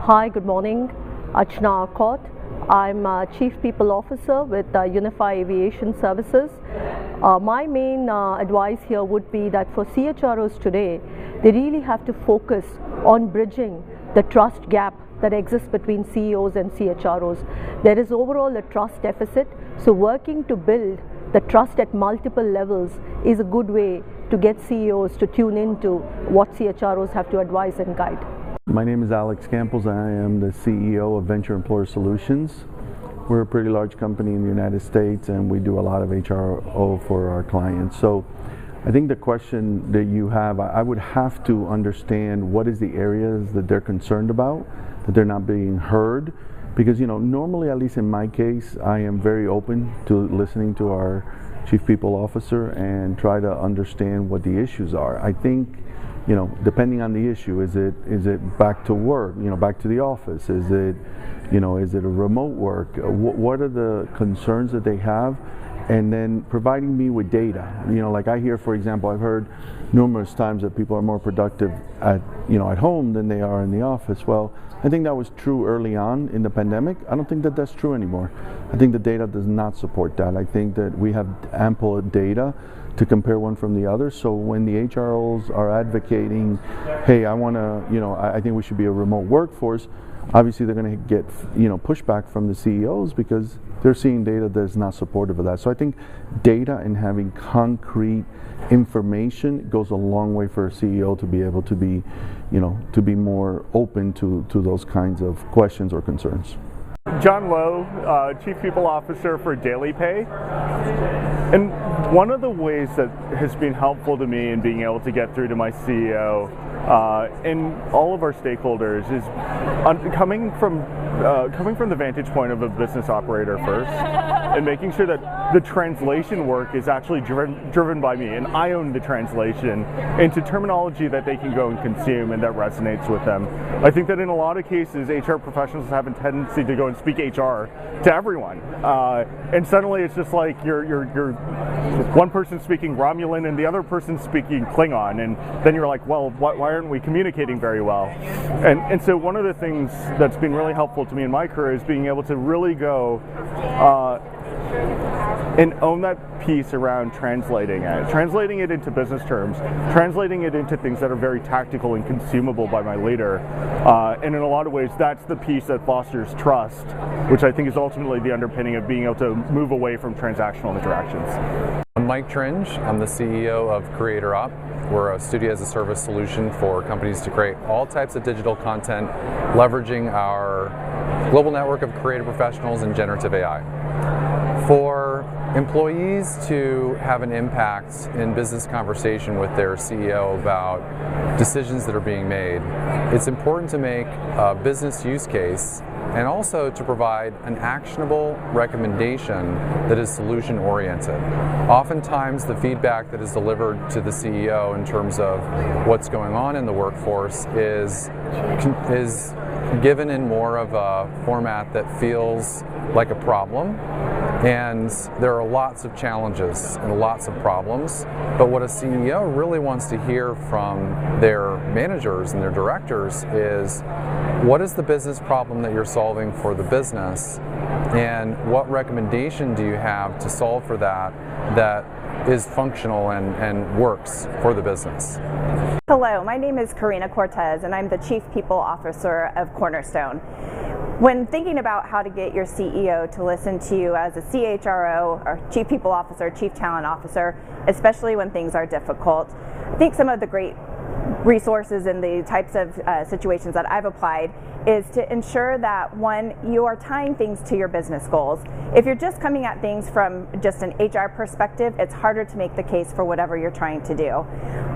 Hi, good morning. Archana Kot. I'm Chief People Officer with Unify Aviation Services. My main advice here would be that for CHROs today, they really have to focus on bridging the trust gap that exists between CEOs and CHROs. There is overall a trust deficit, so working to build the trust at multiple levels is a good way to get CEOs to tune into what CHROs have to advise and guide. My name is Alex Campos. I am the CEO of Venture Employer Solutions. We're a pretty large company in the United States and we do a lot of HRO for our clients. So I think the question that you have, I would have to understand what is the areas that they're concerned about, that they're not being heard. Because normally, at least in my case, I am very open to listening to our Chief People Officer and try to understand what the issues are. I think depending on the issue, is it back to work, back to the office? Is it a remote work? What are the concerns that they have? And then providing me with data. Like I hear, for example, I've heard numerous times that people are more productive at home than they are in the office. Well, I think that was true early on in the pandemic. I don't think that that's true anymore. I think the data does not support that. I think that we have ample data to compare one from the other. So when the HROs are advocating, hey, I think we should be a remote workforce, obviously they're going to get pushback from the CEOs because they're seeing data that's not supportive of that. So I think data and having concrete information goes a long way for a CEO to be able to be more open to those kinds of questions or concerns. John Lowe, Chief People Officer for Daily Pay. And one of the ways that has been helpful to me in being able to get through to my CEO and all of our stakeholders is coming from the vantage point of a business operator first and making sure that the translation work is actually driven by me and I own the translation into terminology that they can go and consume and that resonates with them. I think that in a lot of cases HR professionals have a tendency to go and speak HR to everyone and suddenly it's just like you're one person speaking Romulan and the other person speaking Klingon, and then you're like, well, why aren't we communicating very well? And so one of the things that's been really helpful to me in my career is being able to really go and own that piece around translating it into business terms, translating it into things that are very tactical and consumable by my leader. And in a lot of ways, that's the piece that fosters trust, which I think is ultimately the underpinning of being able to move away from transactional interactions. I'm Mike Tringe. I'm the CEO of CreatorOp. We're a studio as a service solution for companies to create all types of digital content, leveraging our global network of creative professionals and generative AI. For employees to have an impact in business conversation with their CEO about decisions that are being made, it's important to make a business use case and also to provide an actionable recommendation that is solution oriented. Oftentimes the feedback that is delivered to the CEO in terms of what's going on in the workforce is given in more of a format that feels like a problem. And there are lots of challenges and lots of problems, but what a CEO really wants to hear from their managers and their directors is, what is the business problem that you're solving for the business, and what recommendation do you have to solve for that is functional and works for the business? Hello, my name is Karina Cortez and I'm the Chief People Officer of Cornerstone. When thinking about how to get your CEO to listen to you as a CHRO or Chief People Officer, Chief Talent Officer, especially when things are difficult, I think some of the great resources and the types of situations that I've applied is to ensure that, one, you are tying things to your business goals. If you're just coming at things from just an HR perspective, it's harder to make the case for whatever you're trying to do.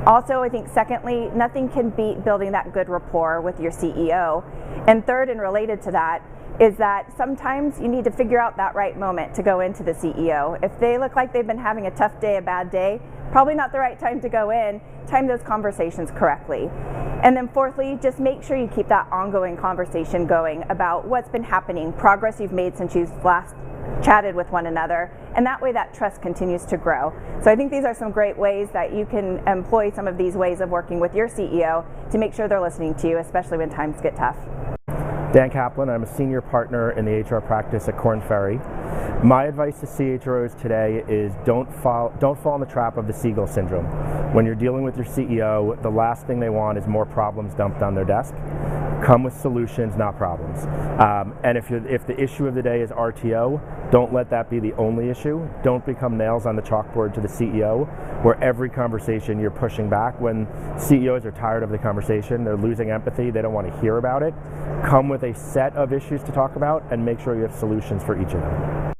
Also, I think secondly, nothing can beat building that good rapport with your CEO. And third, and related to that, is that sometimes you need to figure out that right moment to go into the CEO. If they look like they've been having a tough day, a bad day, probably not the right time to go in. Time those conversations correctly. And then fourthly, just make sure you keep that ongoing conversation going about what's been happening, progress you've made since you've last chatted with one another, and that way that trust continues to grow. So I think these are some great ways that you can employ some of these ways of working with your CEO to make sure they're listening to you, especially when times get tough. Dan Kaplan. I'm a senior partner in the HR practice at Korn Ferry. My advice to CHROs today is don't fall in the trap of the seagull syndrome. When you're dealing with your CEO, the last thing they want is more problems dumped on their desk. Come with solutions, not problems. And if the issue of the day is RTO, don't let that be the only issue. Don't become nails on the chalkboard to the CEO, where every conversation you're pushing back. When CEOs are tired of the conversation, they're losing empathy, they don't want to hear about it. Come with a set of issues to talk about and make sure you have solutions for each of them.